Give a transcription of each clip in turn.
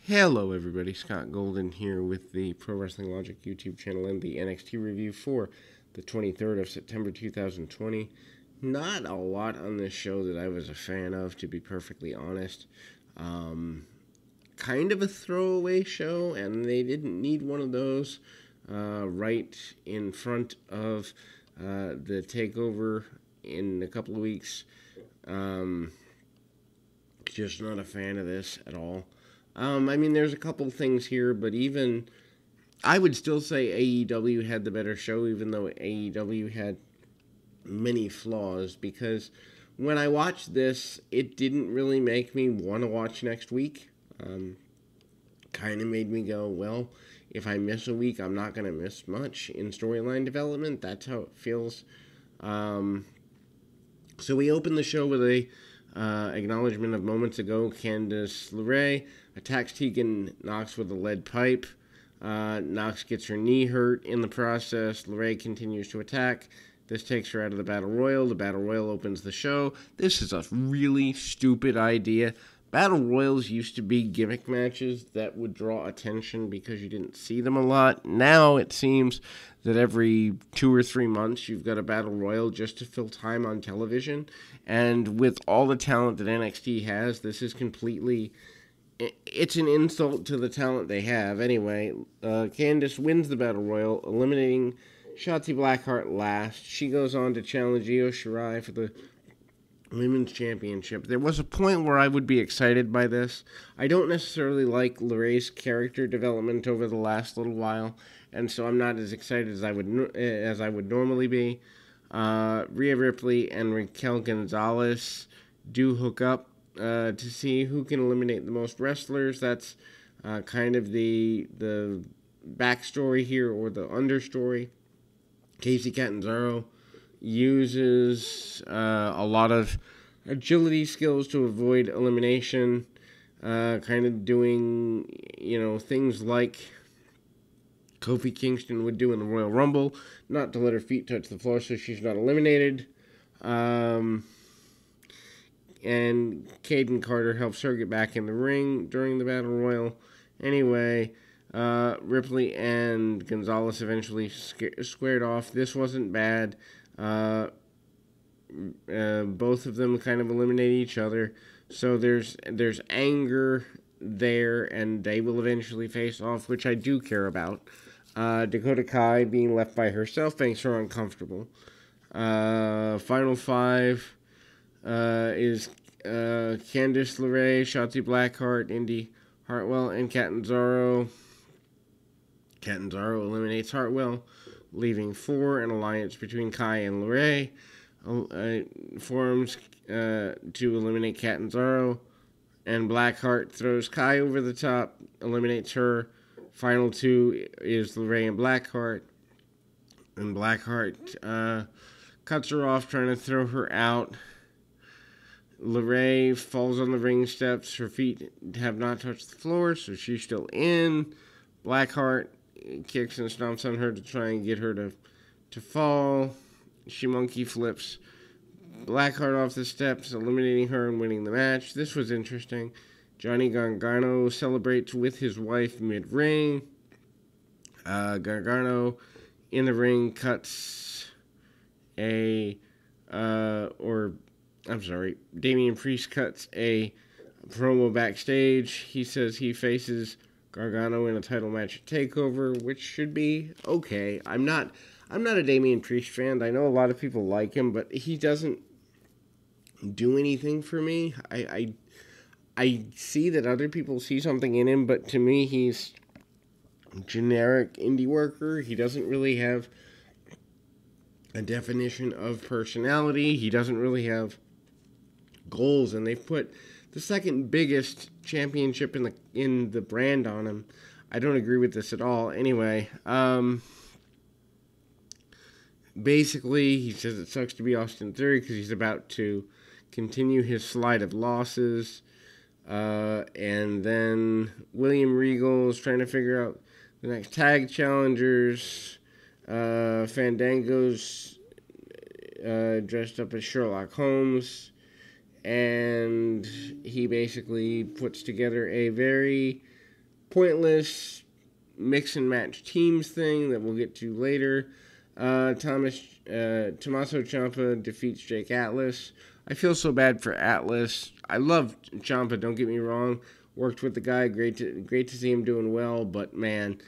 Hello, everybody. Scott Golden here with the Pro Wrestling Logic YouTube channel and the NXT review for the 23rd of September 2020. Not a lot on this show that I was a fan of, to be perfectly honest. Kind of a throwaway show, and they didn't need one of those right in front of the takeover in a couple of weeks. Just not a fan of this at all. There's a couple things here, but even I would still say AEW had the better show, even though AEW had many flaws, because when I watched this, it didn't really make me want to watch next week. Kind of made me go, well, if I miss a week, I'm not going to miss much in storyline development. That's how it feels. So we opened the show with a acknowledgement of moments ago. Candice LeRae attacks Tegan Nox with a lead pipe. Nox gets her knee hurt in the process. LeRae continues to attack. This takes her out of the Battle Royal. The Battle Royal opens the show. This is a really stupid idea. Battle Royals used to be gimmick matches that would draw attention because you didn't see them a lot. Now it seems that every 2 or 3 months you've got a Battle Royal just to fill time on television. And with all the talent that NXT has, this is completely... It's an insult to the talent they have. Anyway, Candice wins the Battle Royal, eliminating Shotzi Blackheart last. She goes on to challenge Io Shirai for the Women's Championship. There was a point where I would be excited by this. I don't necessarily like LeRae's character development over the last little while, and so I'm not as excited as I would normally be. Rhea Ripley and Raquel Gonzalez do hook up to see who can eliminate the most wrestlers. That's kind of the backstory here, or the understory. Casey Catanzaro uses a lot of agility skills to avoid elimination, kind of doing, things like Kofi Kingston would do in the Royal Rumble, not to let her feet touch the floor so she's not eliminated. And Caden Carter helps her get back in the ring during the Battle Royal. Anyway, Ripley and Gonzalez eventually squared off. This wasn't bad. Both of them kind of eliminate each other. So there's anger there, and they will eventually face off, which I do care about. Dakota Kai being left by herself makes her uncomfortable. Final five is Candice LeRae, Shotzi Blackheart, Indy Hartwell, and Catanzaro. Catanzaro eliminates Hartwell, leaving 4. An alliance between Kai and LeRae forms to eliminate Catanzaro, and Blackheart throws Kai over the top, eliminates her. Final 2 is LeRae and Blackheart, and Blackheart cuts her off, trying to throw her out. LeRae falls on the ring steps. Her feet have not touched the floor, so she's still in. Blackheart kicks and stomps on her to try and get her to fall. She monkey flips Blackheart off the steps, eliminating her and winning the match. This was interesting. Johnny Gargano celebrates with his wife mid-ring. Gargano in the ring cuts Damian Priest cuts a promo backstage. He says he faces Gargano in a title match at TakeOver, which should be okay. I'm not a Damian Priest fan. I know a lot of people like him, but he doesn't do anything for me. I see that other people see something in him, but to me, he's a generic indie worker. He doesn't really have a definition of personality. He doesn't really have goals, and they've put the second biggest championship in the brand on him. I don't agree with this at all. Anyway, basically, he says it sucks to be Austin Theory because he's about to continue his slide of losses. And then William Regal is trying to figure out the next tag challengers. Fandango's dressed up as Sherlock Holmes. And he basically puts together a very pointless mix and match teams thing that we'll get to later. Tommaso Ciampa defeats Jake Atlas. I feel so bad for Atlas. I love Ciampa, don't get me wrong. Worked with the guy, great to see him doing well, but man,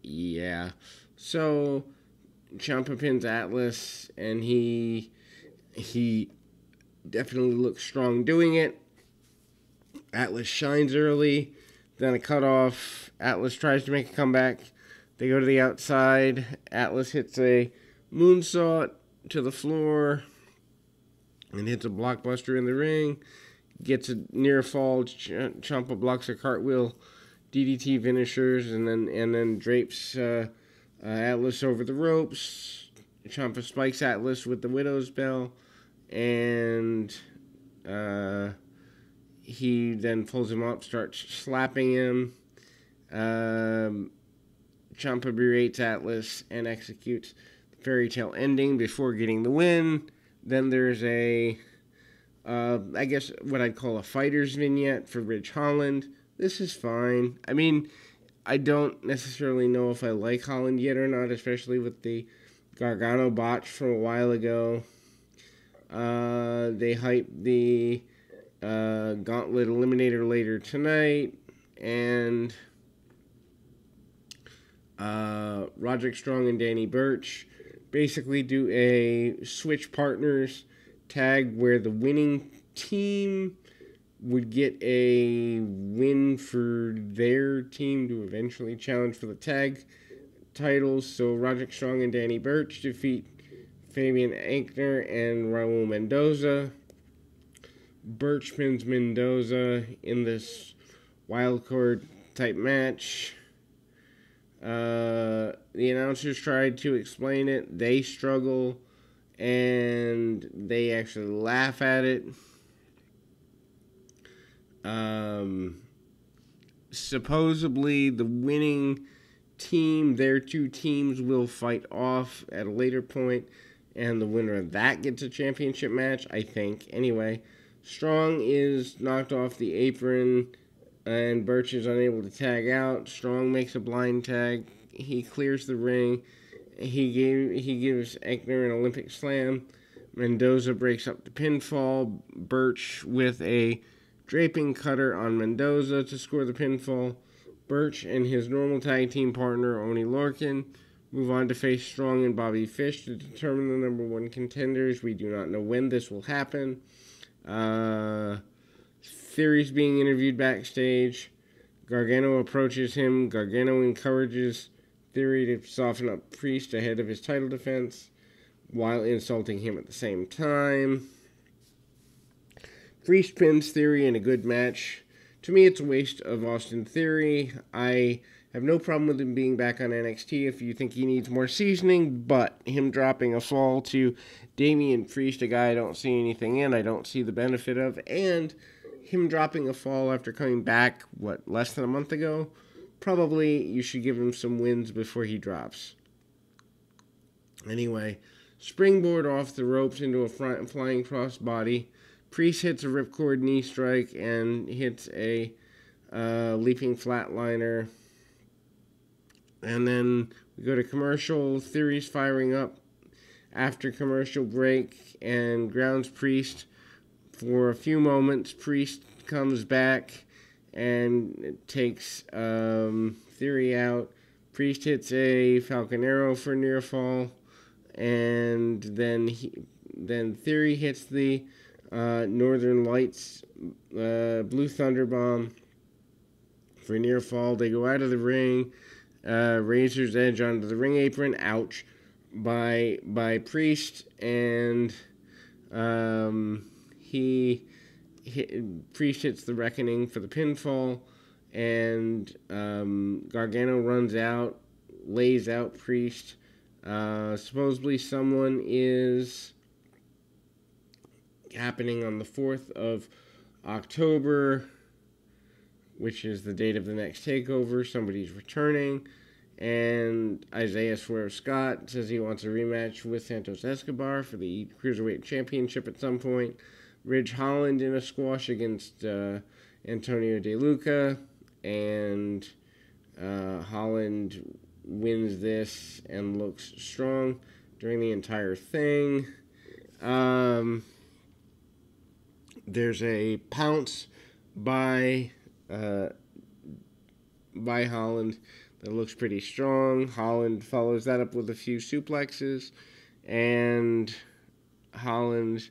yeah. So Ciampa pins Atlas, and he definitely looks strong doing it. Atlas shines early, then a cutoff. Atlas tries to make a comeback. They go to the outside. Atlas hits a moonsault to the floor and hits a blockbuster in the ring. Gets a near fall. Ciampa blocks a cartwheel, DDT finishers, and then drapes Atlas over the ropes. Ciampa spikes Atlas with the Widow's Bell, and he then pulls him up, starts slapping him. Ciampa berates Atlas and executes the fairy tale ending before getting the win. Then there's I guess what I'd call a fighter's vignette for Ridge Holland. This is fine. I mean, I don't necessarily know if I like Holland yet or not, especially with the Gargano botch from a while ago. They hyped the Gauntlet Eliminator later tonight, and Roderick Strong and Danny Burch basically do a switch partners tag where the winning team would get a win for their team to eventually challenge for the tag titles. So Roderick Strong and Danny Burch defeat Fabian Aichner and Raul Mendoza. Burch pins Mendoza in this wildcard type match. The announcers tried to explain it. They struggle, and they actually laugh at it. Supposedly, the winning team, their two teams will fight off at a later point, and the winner of that gets a championship match, I think. Anyway, Strong is knocked off the apron, and Burch is unable to tag out. Strong makes a blind tag. He clears the ring. He gives Aichner an Olympic slam. Mendoza breaks up the pinfall. Burch with a draping cutter on Mendoza to score the pinfall. Burch and his normal tag team partner, Oney Lorcan, move on to face Strong and Bobby Fish to determine the number one contenders. We do not know when this will happen. Theory's being interviewed backstage. Gargano approaches him. Gargano encourages Theory to soften up Priest ahead of his title defense while insulting him at the same time. Priest pins Theory in a good match. To me, it's a waste of Austin Theory. I have no problem with him being back on NXT if you think he needs more seasoning, but him dropping a fall to Damian Priest, a guy I don't see anything in, I don't see the benefit of, and him dropping a fall after coming back, less than a month ago? Probably you should give him some wins before he drops. Anyway, springboard off the ropes into a flying crossbody. Priest hits a ripcord knee strike and hits a leaping flatliner. And then we go to commercial. Theory's firing up after commercial break and grounds Priest for a few moments. Priest comes back and takes Theory out. Priest hits a Falcon Arrow for near fall, and then Theory hits the Northern Lights Blue Thunder Bomb for near fall. They go out of the ring. Razor's Edge onto the ring apron. Ouch. By Priest, and Priest hits the Reckoning for the pinfall, and Gargano runs out, lays out Priest. Supposedly someone is happening on the 4th of October, which is the date of the next takeover. Somebody's returning, and Isaiah Swerve Scott says he wants a rematch with Santos Escobar for the Cruiserweight Championship at some point. Ridge Holland in a squash against Antonio De Luca, and Holland wins this and looks strong during the entire thing. There's a pounce by Holland that looks pretty strong. Holland follows that up with a few suplexes, and Holland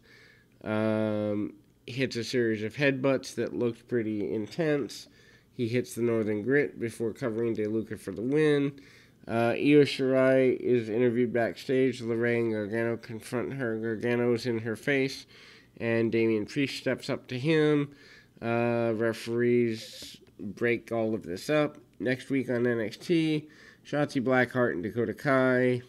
hits a series of headbutts that looked pretty intense. He hits the Northern Grit before covering De Luca for the win. Io Shirai is interviewed backstage. LeRae and Gargano confront her. Gargano's in her face, and Damian Priest steps up to him. Referees break all of this up. Next week on NXT, Shotzi Blackheart and Dakota Kai.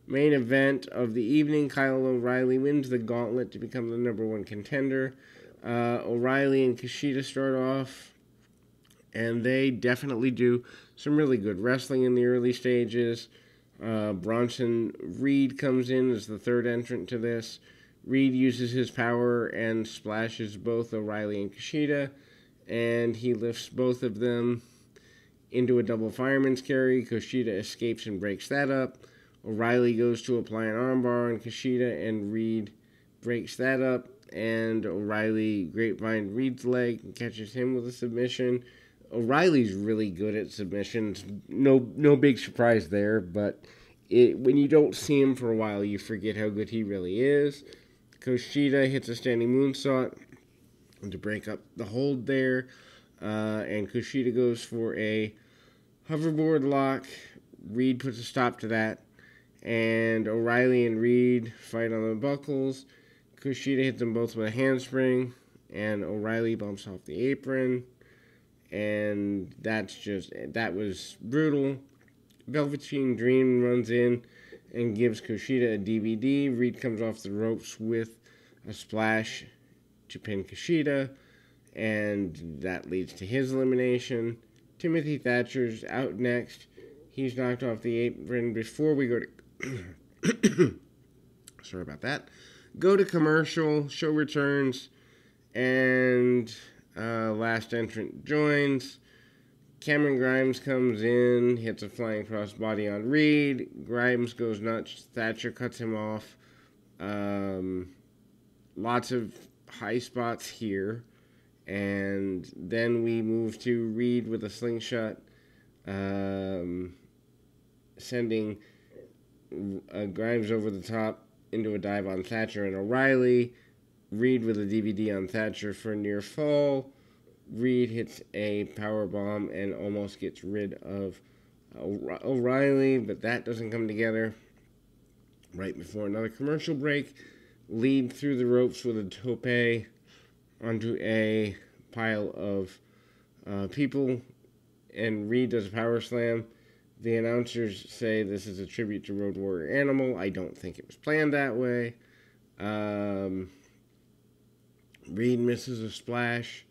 Main event of the evening, Kyle O'Reilly wins the gauntlet to become the number one contender. O'Reilly and Kushida start off, and they definitely do some really good wrestling in the early stages. Bronson Reed comes in as the third entrant to this. Reed uses his power and splashes both O'Reilly and Kushida, and he lifts both of them into a double fireman's carry. Kushida escapes and breaks that up. O'Reilly goes to apply an armbar on Kushida, and Reed breaks that up. And O'Reilly grapevine Reed's leg and catches him with a submission. O'Reilly's really good at submissions. No big surprise there, but when you don't see him for a while, you forget how good he really is. Kushida hits a standing moonsault to break up the hold there, and Kushida goes for a hoverboard lock. Reed puts a stop to that, and O'Reilly and Reed fight on the buckles. Kushida hits them both with a handspring, and O'Reilly bumps off the apron, and that was brutal. Velveteen Dream runs in and gives Kushida a DVD. Reed comes off the ropes with a splash to pin Kushida, and that leads to his elimination. Timothy Thatcher's out next. He's knocked off the apron before we go to... Sorry about that. Go to commercial, show returns, and last entrant joins. Cameron Grimes comes in, hits a flying crossbody on Reed. Grimes goes nuts. Thatcher cuts him off. Lots of high spots here. And then we move to Reed with a slingshot, sending Grimes over the top into a dive on Thatcher and O'Reilly. Reed with a DVD on Thatcher for a near fall. Reed hits a power bomb and almost gets rid of O'Reilly, but that doesn't come together. Right before another commercial break, lead through the ropes with a tope onto a pile of people, and Reed does a power slam. The announcers say this is a tribute to Road Warrior Animal. I don't think it was planned that way. Reed misses a splash,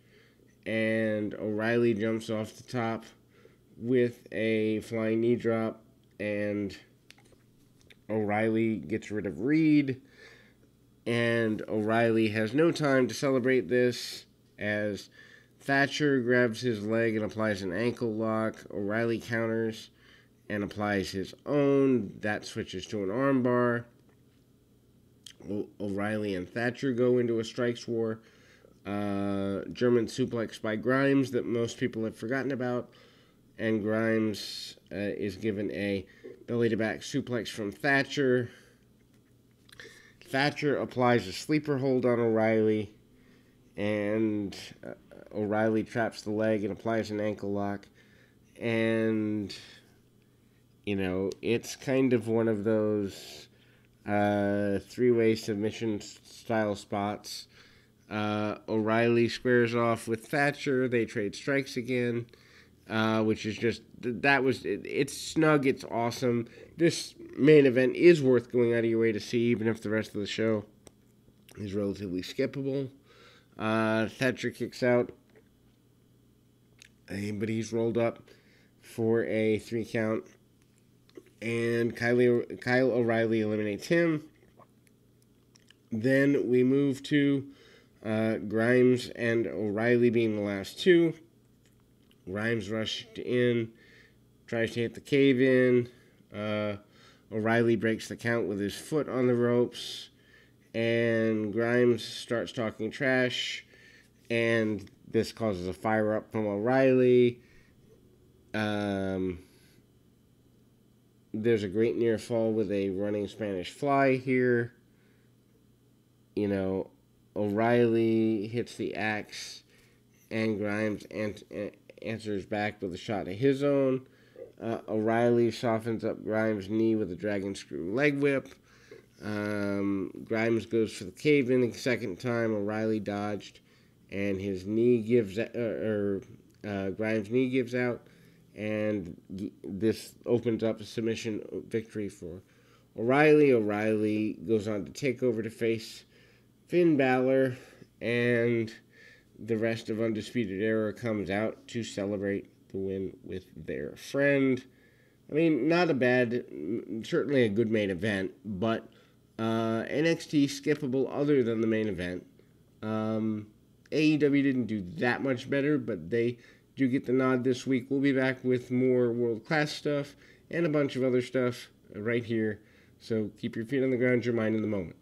and O'Reilly jumps off the top with a flying knee drop, and O'Reilly gets rid of Reed, and O'Reilly has no time to celebrate this as Thatcher grabs his leg and applies an ankle lock. O'Reilly counters and applies his own. That switches to an armbar. O'Reilly and Thatcher go into a strikes war. German suplex by Grimes that most people have forgotten about. And Grimes is given a belly-to-back suplex from Thatcher. Thatcher applies a sleeper hold on O'Reilly. And O'Reilly traps the leg and applies an ankle lock. And, you know, it's kind of one of those three-way submission style spots. O'Reilly squares off with Thatcher. They trade strikes again, which is just, it's snug, it's awesome. This main event is worth going out of your way to see, even if the rest of the show is relatively skippable. Thatcher kicks out, but he's rolled up for a 3 count, and Kyle O'Reilly eliminates him. Then we move to Grimes and O'Reilly being the last two. Grimes rushed in, tries to hit the cave-in. O'Reilly breaks the count with his foot on the ropes, and Grimes starts talking trash, and this causes a fire-up from O'Reilly. There's a great near fall with a running Spanish fly here. You know, O'Reilly hits the axe, and Grimes answers back with a shot of his own. O'Reilly softens up Grimes' knee with a dragon screw leg whip. Grimes goes for the cave-in the second time. O'Reilly dodged, and his knee gives Grimes' knee gives out, and this opens up a submission victory for O'Reilly. O'Reilly goes on to take over to face Finn Balor, and the rest of Undisputed Era comes out to celebrate the win with their friend. I mean, not a bad, certainly a good main event, but NXT skippable other than the main event. AEW didn't do that much better, but they do get the nod this week. We'll be back with more world-class stuff and a bunch of other stuff right here. So keep your feet on the ground, your mind in the moment.